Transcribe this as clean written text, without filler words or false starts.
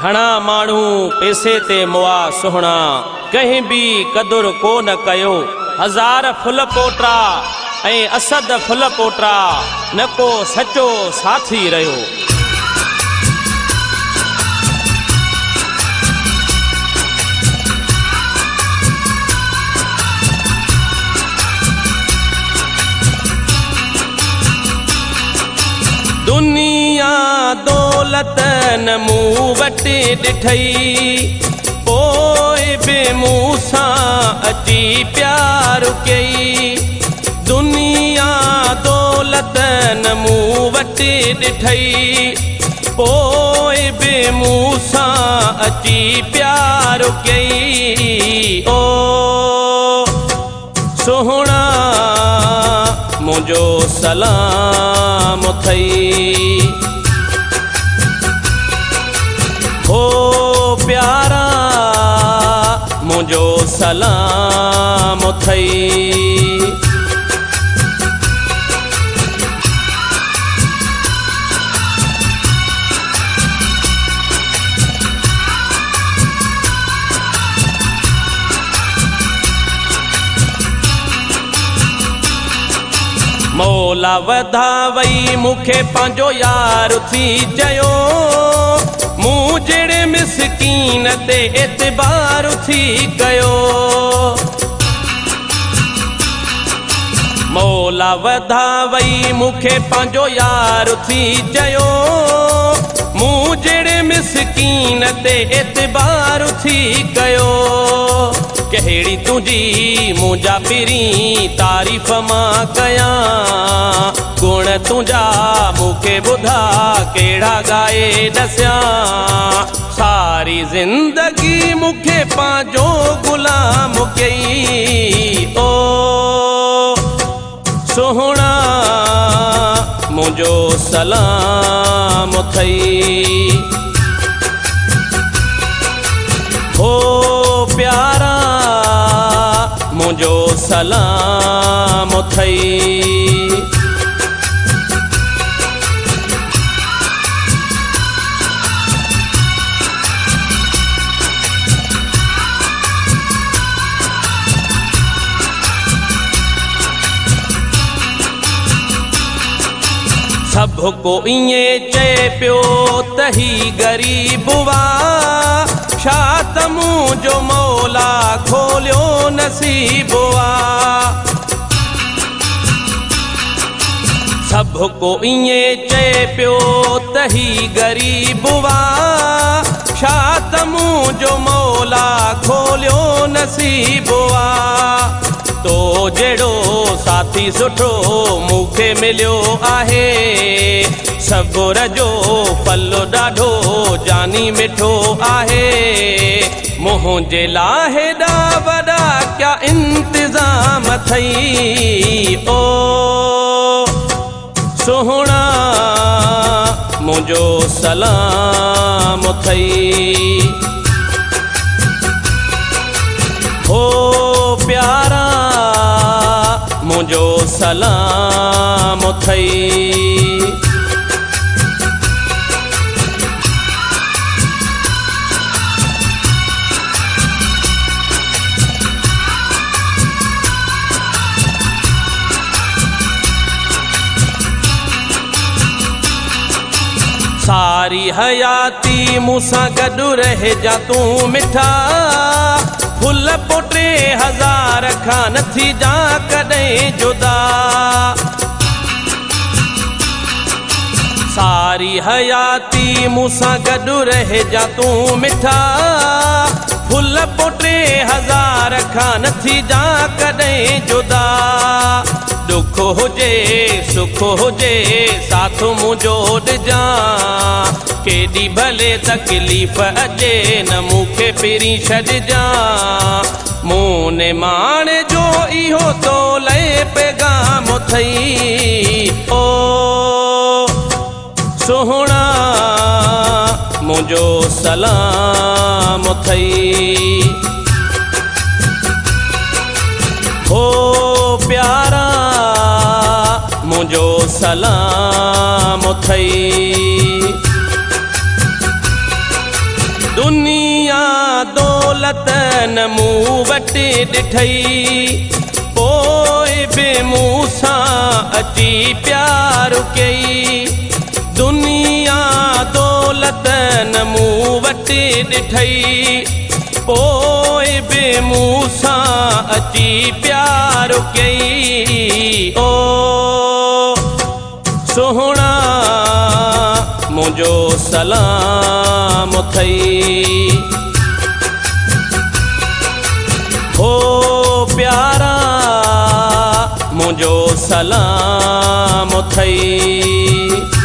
घणा माण्हू पैसे ते मुआ सुहणा कहीं भी कदुर को न कयो। हज़ार फुल पोटरा ऐं असद फुल पोटरा न को सचो साथी रहियो। दुनिया दौलत न मूं वटि ॾिठई पोइ बि मूं सां अची प्यार कई। दुनिया दौलत न मूं वटि ॾिठई पोइ बि मूं सां अची प्यार कई। ओ सुहिणा मुंहिंजो सलाम थई। हो प्यारा मुंहिंजो सलाम थई। मौला वधावई मूंखे पंहिंजो यार थी चयो। मूं जहिड़े मिसकीन ते एतबार थी कयो। मौला वधावई मूंखे पंहिंजो यार थी चयो। मूं जहिड़े मिसकीन ते एतबार थी कयो। कहिड़ी तुंहिंजी मुंहिंजा पहिरीं तारीफ़ मां कयां। गुण तुंहिंजा मूंखे ॿुधा कहिड़ा ॻाए ॾसियां। सारी ज़िंदगी मूंखे पंहिंजो ग़ुलाम कई। ओ सुहिणा मुंहिंजो सलाम थई। हो प्यारा मुंहिंजो सलाम थई। सब को ईअं चए पियो त ही ग़रीब वा। छा त मुंहिंजो मौला खोलियो नसीब वा। सब को ईअं चए पियो त ही ग़रीब वा। छा त मुंहिंजो मौला खोलियो नसीब वा। तो जहिड़ो साथी सुठो मूंखे मिलियो आहे। सबुर जो फल ॾाढो जानी मिठो आहे। मुंहिंजे लाइ हेॾा वॾा क्या इंतज़ाम थई। ओ सुहिणा मुंहिंजो सलाम थई। हो प्यारा मुंहिंजो सलाम थई। सारी हयाती मूंसां गॾु रहिजा तूं मिठा। फुल पोटे हज़ार खां नथी जा कॾहिं जुदा। सारी हयाती मूंसां गॾु रहिजा तूं मिठा। फुल पोटे हज़ार खां नथी जा कॾहिं जुदा। दुख हुजे सुख हुजे साथ मुंहिंजो ॾिजां। केॾी भले तकलीफ़ अचे न मूंखे पहिरीं छॾिजां। मूं ने माण जो इहो तो लए पैगाम थई। ओ सुहिणा मुंहिंजो सलाम थई। हो प्यारा मुंहिंजो सलाम थई। दुनिया दौलत न मूं वटि ॾिठई पोइ बि मूंसां अची प्यार कई दुनिया दौलत न मूं वटि ॾिठई पोइ बि मूंसां अची प्यार कई ओ सोहणा मुंहिंजो सलाम अथई हो प्यारा मुंहिंजो सलाम अथई।